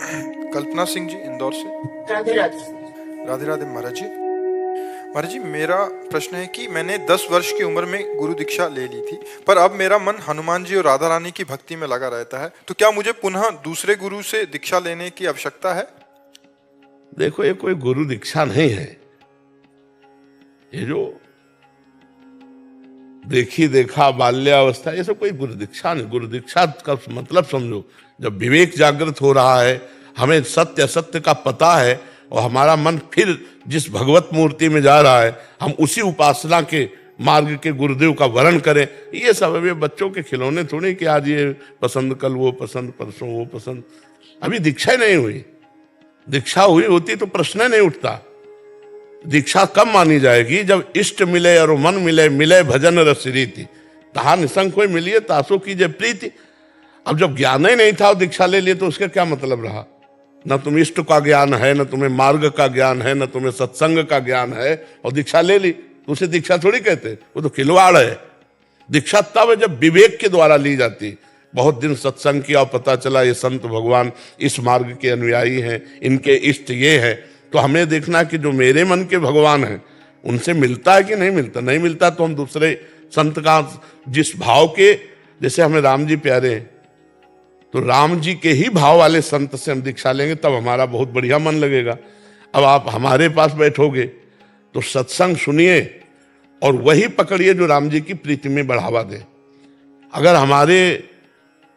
कल्पना सिंह जी, इंदौर से। राधे राधे। राधे राधे महाराज जी। महाराज जी, मेरा प्रश्न है कि मैंने 10 वर्ष की उम्र में गुरु दीक्षा ले ली थी, पर अब मेरा मन हनुमान जी और राधा रानी की भक्ति में लगा रहता है, तो क्या मुझे पुनः दूसरे गुरु से दीक्षा लेने की आवश्यकता है? देखो, ये कोई गुरु दीक्षा नहीं है। ये जो देखी देखा बाल्यावस्था, ये सब कोई गुरु दीक्षा नहीं। गुरु दीक्षा का मतलब समझो, जब विवेक जागृत हो रहा है, हमें सत्य असत्य का पता है और हमारा मन फिर जिस भगवत मूर्ति में जा रहा है, हम उसी उपासना के मार्ग के गुरुदेव का वर्ण करें। ये सब अभी बच्चों के खिलौने थोड़े कि आज ये पसंद, कल वो पसंद, परसों वो पसंद। अभी दीक्षा ही नहीं हुई। दीक्षा हुई होती तो प्रश्न नहीं उठता। दीक्षा कब मानी जाएगी? जब इष्ट मिले और मन मिले, मिले भजन रस रीति, तहा निसंग कोई मिलिए तासो कीजिए प्रीति। अब जब ज्ञान ही नहीं था और दीक्षा ले लिए तो उसका क्या मतलब रहा? न तुम इष्ट का ज्ञान है, न तुम्हें मार्ग का ज्ञान है, न तुम्हें सत्संग का ज्ञान है और दीक्षा ले ली तो उसे दीक्षा थोड़ी कहते, वो तो खिलवाड़ है। दीक्षा तब है जब विवेक के द्वारा ली जाती। बहुत दिन सत्संग किया और पता चला ये संत भगवान इस मार्ग के अनुयायी हैं, इनके इष्ट ये हैं, तो हमें देखना कि जो मेरे मन के भगवान हैं उनसे मिलता है कि नहीं मिलता। नहीं मिलता तो हम दूसरे संत का, जिस भाव के, जैसे हमें राम जी प्यारे हैं तो राम जी के ही भाव वाले संत से हम दीक्षा लेंगे, तब हमारा बहुत बढ़िया मन लगेगा। अब आप हमारे पास बैठोगे तो सत्संग सुनिए और वही पकड़िए जो राम जी की प्रीति में बढ़ावा दे। अगर हमारे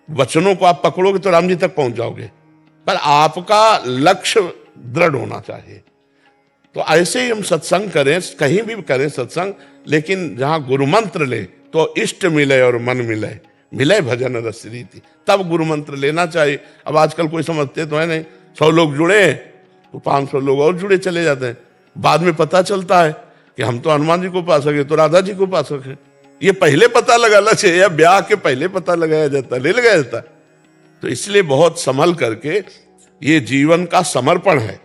वचनों को आप पकड़ोगे तो राम जी तक पहुंच जाओगे, पर आपका लक्ष्य दृढ़ होना चाहिए। तो ऐसे ही हम सत्संग करें, कहीं भी करें सत्संग, लेकिन जहां गुरु मंत्र ले तो इष्ट मिले और मन मिले, मिले भजन रस रीति, तब गुरु मंत्र लेना चाहिए। अब आजकल कोई समझते तो है नहीं, 100 लोग जुड़े हैं तो 500 लोग और जुड़े चले जाते हैं। बाद में पता चलता है कि हम तो हनुमान जी को पा सके तो राधा जी को पा सके। ये पहले पता लगाना चाहिए, या ब्याह के पहले पता लगाया जाता, ले लगाया जाता। तो इसलिए बहुत संभल करके, ये जीवन का समर्पण है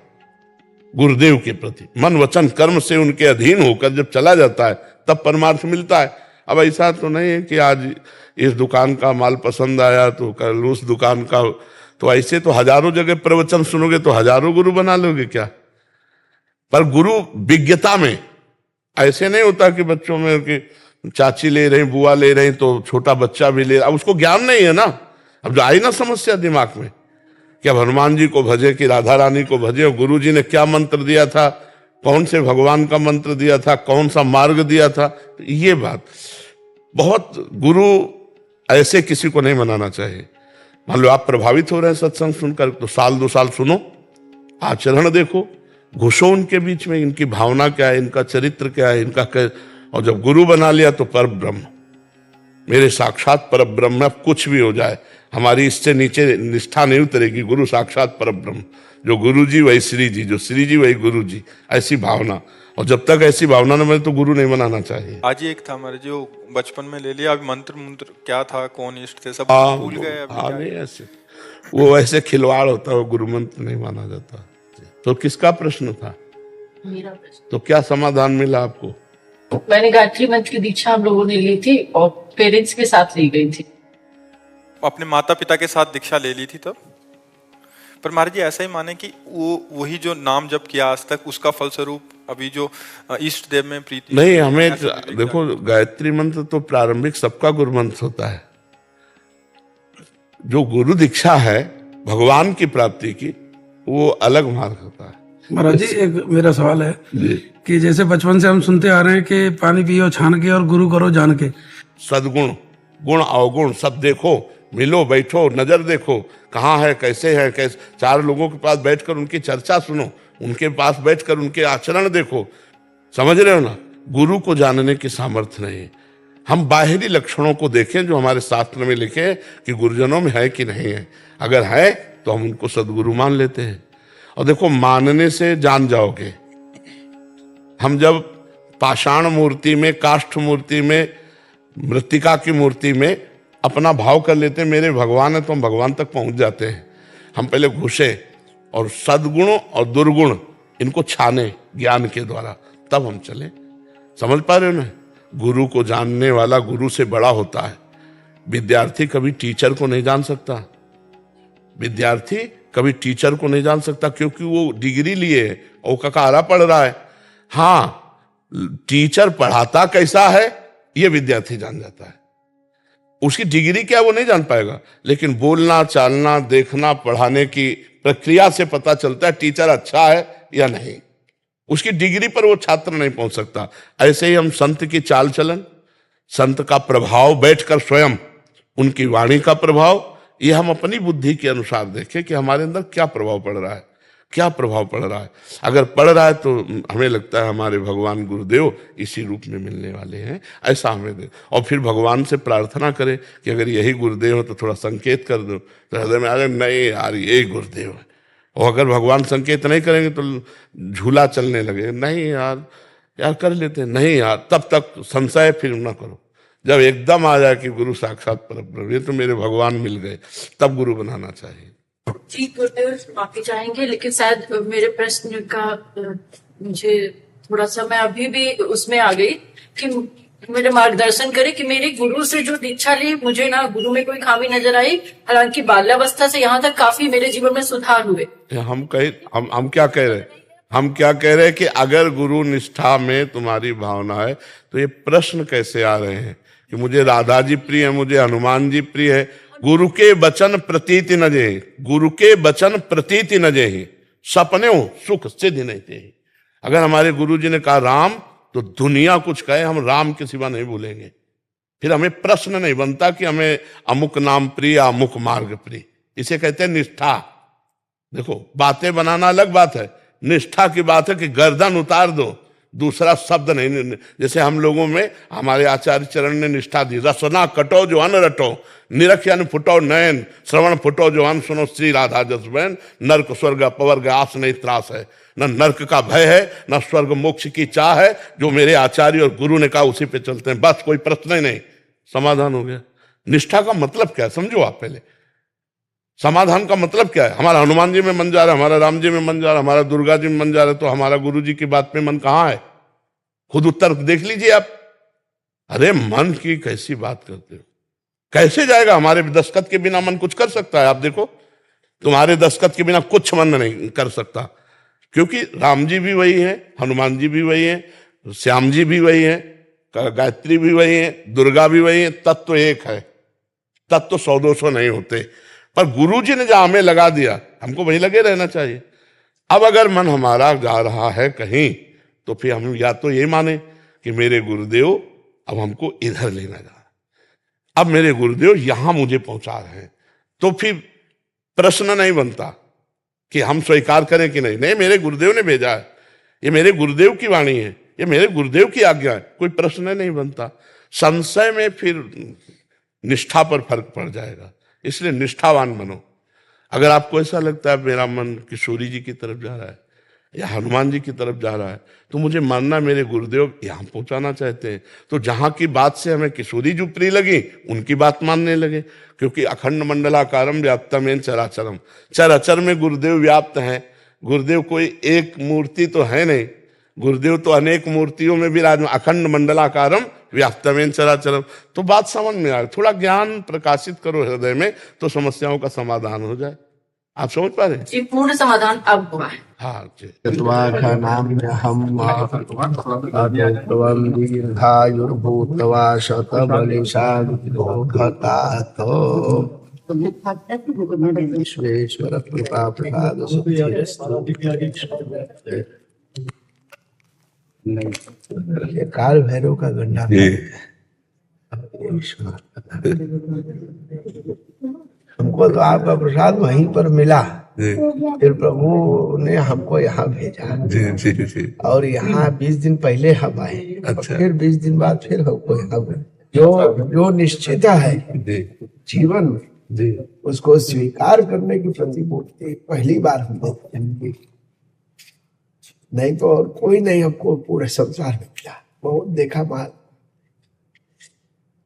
गुरुदेव के प्रति। मन वचन कर्म से उनके अधीन होकर जब चला जाता है तब परमार्थ मिलता है। अब ऐसा तो नहीं है कि आज इस दुकान का माल पसंद आया तो कल उस दुकान का, तो ऐसे तो हजारों जगह प्रवचन सुनोगे तो हजारों गुरु बना लोगे क्या? पर गुरु विज्ञता में ऐसे नहीं होता कि बच्चों में कि चाची ले रही, बुआ ले रही तो छोटा बच्चा भी ले रहा। अब उसको ज्ञान नहीं है ना। अब जो आई ना समस्या दिमाग में कि अब हनुमान जी को भजे कि राधा रानी को भजे, और गुरु जी ने क्या मंत्र दिया था, कौन से भगवान का मंत्र दिया था, कौन सा मार्ग दिया था, तो ये बात बहुत, गुरु ऐसे किसी को नहीं मनाना चाहिए। मान लो आप प्रभावित हो रहे हैं सत्संग सुनकर, तो 1-2 साल सुनो, आचरण देखो, घुसो उनके बीच में, इनकी भावना क्या है, इनका चरित्र क्या है, इनका क्या। और जब गुरु बना लिया तो पर ब्रह्म, मेरे साक्षात पर ब्रह्म, अब कुछ भी हो जाए हमारी इससे नीचे निष्ठा नहीं उतरेगी। गुरु साक्षात पर ब्रह्म, जो गुरु जी वही श्री जी, जो श्री जी वही गुरु जी, ऐसी भावना। और जब तक ऐसी भावना न मिले तो गुरु नहीं बनाना चाहिए। आज ही एक था हमारे जो बचपन में ले लिया, अभी मंत्र मंत्र क्या था, कौन इष्ट थे, सब भूल गए। नहीं, ऐसे वो ऐसे खिलवाड़ होता है, गुरु मंत्र नहीं माना जाता। तो किसका प्रश्न था? मेरा प्रश्न। तो क्या समाधान मिला आपको? मैंने गायत्री मंत्र की दीक्षा हम लोगों ने ली थी और पेरेंट्स के साथ ली गई थी। अपने माता पिता के साथ दीक्षा ले ली थी तब। पर महाराज जी ऐसा ही माने कि वो वही जो नाम जप किया आज तक, उसका फलस्वरूप अभी जो इष्ट देव में प्रीति नहीं। हमें देखो, गायत्री मंत्र तो प्रारंभिक सबका गुरु मंत्र होता है। जो गुरु दीक्षा है भगवान की प्राप्ति की, वो अलग मार्ग होता है। महाराज जी, एक मेरा सवाल है कि जैसे बचपन से हम सुनते आ रहे हैं कि पानी पियो छान के और गुरु करो जान के। सदगुण, गुण अवगुण सब देखो, मिलो बैठो, नजर देखो कहाँ है, कैसे है, कैसे। 4 लोगों के पास बैठकर उनकी चर्चा सुनो, उनके पास बैठकर उनके आचरण देखो। समझ रहे हो ना? गुरु को जानने की सामर्थ्य नहीं। हम बाहरी लक्षणों को देखें जो हमारे शास्त्र में लिखे हैं कि गुरुजनों में है कि नहीं है। अगर है तो हम उनको सदगुरु मान लेते हैं। और देखो, मानने से जान जाओगे। हम जब पाषाण मूर्ति में, काष्ठ मूर्ति में, मृत्तिका की मूर्ति में अपना भाव कर लेते हैं मेरे भगवान है, तो हम भगवान तक पहुंच जाते हैं। हम पहले घुसे और सद्गुण और दुर्गुण इनको छाने ज्ञान के द्वारा, तब हम चले। समझ पा रहे हो ना? गुरु को जानने वाला गुरु से बड़ा होता है। विद्यार्थी कभी टीचर को नहीं जान सकता। विद्यार्थी कभी टीचर को नहीं जान सकता क्योंकि वो डिग्री लिए है और ककारा पढ़ रहा है। हाँ, टीचर पढ़ाता कैसा है ये विद्यार्थी जान जाता है, उसकी डिग्री क्या वो नहीं जान पाएगा, लेकिन बोलना चालना देखना पढ़ाने की प्रक्रिया से पता चलता है टीचर अच्छा है या नहीं। उसकी डिग्री पर वो छात्र नहीं पहुंच सकता। ऐसे ही हम संत की चाल चलन, संत का प्रभाव बैठकर स्वयं उनकी वाणी का प्रभाव, ये हम अपनी बुद्धि के अनुसार देखें कि हमारे अंदर क्या प्रभाव पड़ रहा है, क्या प्रभाव पड़ रहा है। अगर पड़ रहा है तो हमें लगता है हमारे भगवान गुरुदेव इसी रूप में मिलने वाले हैं, ऐसा हमें दे। और फिर भगवान से प्रार्थना करें कि अगर यही गुरुदेव हो तो थोड़ा संकेत कर दो, तो हृदय में आ जाए नहीं यार यही गुरुदेव है। और अगर भगवान संकेत नहीं करेंगे तो झूला चलने लगे, नहीं यार कर लेते हैं, नहीं यार, तब तक संशय फिर ना करो। जब एकदम आ जाए कि गुरु साक्षात परब्रह्म, ये तो मेरे भगवान मिल गए, तब गुरु बनाना चाहिए। जी गुरुदेव, माफी चाहेंगे लेकिन शायद मेरे प्रश्न का मुझे थोड़ा सा, मैं अभी भी उसमें आ गई कि मेरे मार्गदर्शन करे कि मेरे गुरु से जो दीक्षा ली, मुझे ना गुरु में कोई खामी नजर आई। हालांकि बाल्यावस्था से यहाँ तक काफी मेरे जीवन में सुधार हुए। हम क्या कह रहे हैं, हम क्या कह रहे हैं कि अगर गुरु निष्ठा में तुम्हारी भावना है तो ये प्रश्न कैसे आ रहे हैं कि मुझे राधा जी प्रिय है, मुझे हनुमान जी प्रिय है। गुरु के वचन प्रतीति न जे, गुरु के वचन प्रतीति न जे, सपने हो सुख सिद्धि नहीं थे। अगर हमारे गुरु जी ने कहा राम, तो दुनिया कुछ कहे हम राम के सिवा नहीं भूलेंगे। फिर हमें प्रश्न नहीं बनता कि हमें अमुक नाम प्रिय, अमुक मार्ग प्रिय। इसे कहते हैं निष्ठा। देखो, बातें बनाना अलग बात है, निष्ठा की बात है कि गर्दन उतार दो, दूसरा शब्द नहीं। जैसे हम लोगों में हमारे आचार्य चरण ने निष्ठा दी, रसना कटो जो अन रटो, निरख्यन फुटो नयन, श्रवण फुटो जो अन सुनो श्री राधा जस बहन, नर्क स्वर्ग अपवर्ग आस नहीं त्रास है, न नर्क का भय है न स्वर्ग मोक्ष की चाह है। जो मेरे आचार्य और गुरु ने कहा उसी पे चलते हैं, बस कोई प्रश्न ही नहीं, समाधान हो गया। निष्ठा का मतलब क्या है समझो आप पहले, समाधान का मतलब क्या है। हमारा हनुमान जी में मन जा रहा है, हमारा राम जी में मन जा रहा है, हमारा दुर्गा जी में मन जा रहा है, तो हमारा गुरु जी की बात पे मन कहाँ है? खुद उत्तर देख लीजिए आप। अरे मन की कैसी बात करते हो, कैसे जाएगा? हमारे दस्तखत के बिना मन कुछ कर सकता है? आप देखो, तुम्हारे दस्तखत के बिना कुछ मन नहीं कर सकता, क्योंकि राम जी भी वही है, हनुमान जी भी वही है, श्याम जी भी वही है, गायत्री भी वही है, दुर्गा भी वही है। तत्व एक है, तत्व 100-200 नहीं होते, पर गुरु जी ने जहां हमें लगा दिया हमको वहीं लगे रहना चाहिए। अब अगर मन हमारा जा रहा है कहीं, तो फिर हम या तो ये माने कि मेरे गुरुदेव अब हमको इधर लेना जा रहा, अब मेरे गुरुदेव यहां मुझे पहुंचा रहे हैं, तो फिर प्रश्न नहीं बनता कि हम स्वीकार करें कि नहीं, मेरे गुरुदेव ने भेजा है, ये मेरे गुरुदेव की वाणी है, ये मेरे गुरुदेव की आज्ञा है, कोई प्रश्न नहीं बनता। संशय में फिर निष्ठा पर फर्क पड़ जाएगा। इसलिए निष्ठावान बनो। अगर आपको ऐसा लगता है मेरा मन किशोरी जी की तरफ जा रहा है या हनुमान जी की तरफ जा रहा है, तो मुझे मानना मेरे गुरुदेव यहाँ पहुंचाना चाहते हैं, तो जहां की बात से हमें किशोरी जी प्रिय लगी उनकी बात मानने लगे। क्योंकि अखंड मंडलाकारम व्याप्तमेन चराचरम, चराचर में गुरुदेव व्याप्त हैं। गुरुदेव कोई एक मूर्ति तो है नहीं, गुरुदेव तो अनेक मूर्तियों में विराजमान, अखंड मंडलाकारम व्याप्तमेन चराचरम। तो बात समझ में आ, थोड़ा ज्ञान प्रकाशित करो हृदय में, तो समस्याओं का समाधान हो जाए। आप समझ पा रहे हैं? जी, पूर्ण समाधान अब हुआ है। हाँ जी। दीर्घायुर्भूतवा शतबलिशालिभोधतातो विश्वेश्वर कृपा प्रसाद काल भैरव का गंडा हमको तो आपका प्रसाद वहीं पर मिला, फिर प्रभु ने हमको यहाँ भेजा और यहाँ 20 दिन पहले हम आए। अच्छा। फिर 20 दिन बाद फिर हमको यहाँ जो निश्चित है जीवन में उसको स्वीकार करने की प्रतिपूर्ति पहली बार हमने, नहीं तो और कोई नहीं हमको पूरे संसार में मिला। बहुत देखा माल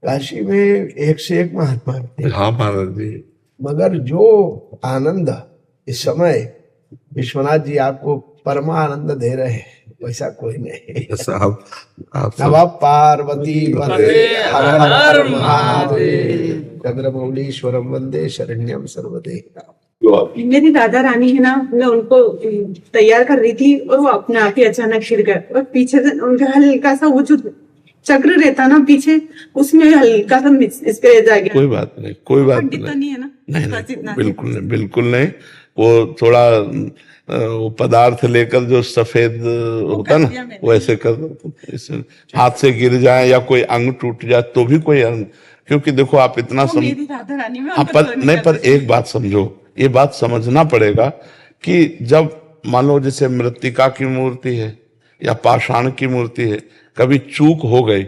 काशी में एक से एक महात्मा थे, हाँ महाराज जी, मगर जो आनंद इस समय विश्वनाथ जी आपको परमा आनंद दे रहे हैं वैसा कोई नहीं। साहब नमः पार्वती पते हर हर महादेव। चंद्रमौलीश्वरम वंदे शरण्यम सर्वदेव। मेरी राधा रानी है ना, मैं उनको तैयार कर रही थी और वो अपने आप ही अचानक गिर गए और पीछे से उनका हल्का सा वो जो चक्र रहता ना पीछे, उसमें हल्का सा स्क्रैच आ गया। कोई बात नहीं, कोई बात पंडित तो नहीं। नहीं है ना? नहीं बस इतना नहीं, बिल्कुल नहीं, बिल्कुल नहीं। वो थोड़ा वो पदार्थ लेकर जो सफेद होता है कर ना, दिया मैंने। वैसे कर दो। इससे हाथ से गिर जाए या कोई अंग टूट जाए तो भी कोई अंग, क्योंकि देखो आप इतना वो मेरी राधा रानी में हाँ, उनको पर तो नहीं, पर करते। एक बात समझो, ये बात समझना पड़ेगा कि जब मान लो जैसे मृत्तिका की मूर्ति है या पाषाण की मूर्ति है, कभी चूक हो गई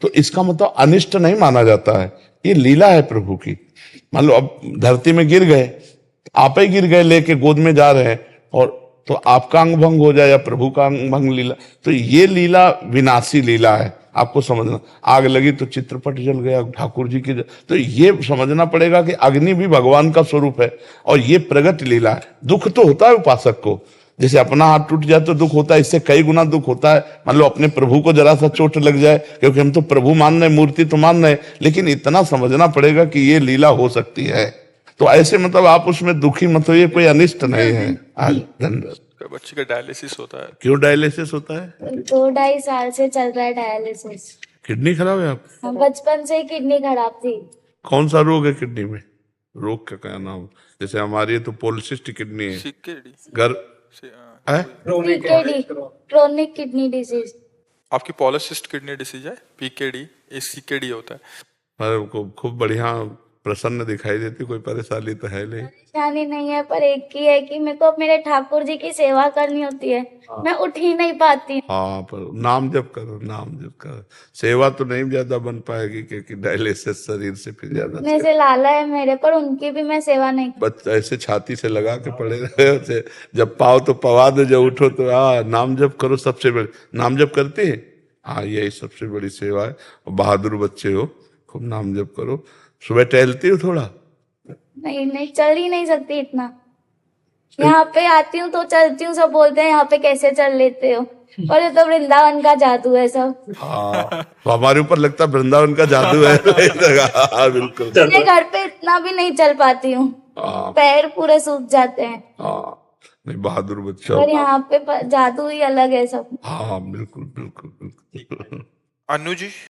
तो इसका मतलब अनिष्ट नहीं माना जाता है, ये लीला है प्रभु की। मान लो अब धरती में गिर गए, आप ही गिर गए लेके गोद में जा रहे हैं, और तो आपका अंग भंग हो जाए या प्रभु का अंग भंग, लीला तो ये लीला विनाशी लीला है, आपको समझना। आग लगी तो चित्रपट जल गया ठाकुर जी की, तो ये समझना पड़ेगा कि अग्नि भी भगवान का स्वरूप है और ये प्रगट लीला है। दुख तो होता है उपासक को, जैसे अपना हाथ टूट जाए तो दुख होता है, इससे कई गुना दुख होता है। मान लो अपने प्रभु को जरा सा चोट लग जाए, क्योंकि हम तो प्रभु मान रहे, मूर्ति तो मान रहे, लेकिन इतना समझना पड़ेगा कि ये लीला हो सकती है। तो ऐसे मतलब आप उसमें दुखी मत होइए, कोई अनिष्ट नहीं है। आज धन्यवाद। बच्चे का डायलिसिस होता है। क्यों डायलिसिस होता है? 2-2.5 साल से चल रहा है डायलिसिस। किडनी खराब है आप? बचपन से ही किडनी खराब थी। कौन सा रोग है किडनी में? रोग का क्या नाम? जैसे हमारी है तो पॉलिसिस्टिक किडनी है, सीकेडी गर्भ है, पीकेडी, क्रोनिक किडनी डिजीज। आपकी पॉलिसिस्ट किडनी डिसीज है, पीकेडी, सीकेडी होता है। मेरे को खूब बढ़िया प्रसन्न दिखाई देती, कोई परेशानी तो है नहीं। परेशानी नहीं है, पर एक ही है कि मेरे को मेरे ठाकुर जी की सेवा करनी होती है, मैं उठ ही नहीं पाती। हाँ, पर नाम जप करो, नाम जप करो। सेवा तो नहीं ज्यादा बन पाएगी क्योंकि डायलिसिस शरीर से फिर ज्यादा इतने से लाला है मेरे पर, उनकी भी मैं सेवा नहीं। बस ऐसे छाती से लगा के पड़े रहे होते, जब पाओ तो पवा दो, जब उठो तो नाम जप करो। सबसे बड़ी नाम जप करते हैं, हाँ यही सबसे बड़ी सेवा है। और बहादुर बच्चे हो, खूब नाम जप करो। सुबह टहलती हो थोड़ा? नहीं नहीं, चल ही नहीं सकती इतना। यहाँ पे आती हूँ तो चलती हूँ, सब बोलते हैं यहाँ पे कैसे चल लेते हो, और ये तो वृंदावन का जादू है सब। हाँ, तो हमारे ऊपर लगता है वृंदावन का जादू है। हाँ, बिल्कुल। मैं घर पे इतना भी नहीं चल पाती हूँ, हाँ, पैर पूरे सूख जाते हैं। हाँ, नहीं बहादुर बच्चा पर हो। यहाँ पे जादू ही अलग है सब। हाँ, बिल्कुल बिल्कुल बिल्कुल। अनु जी,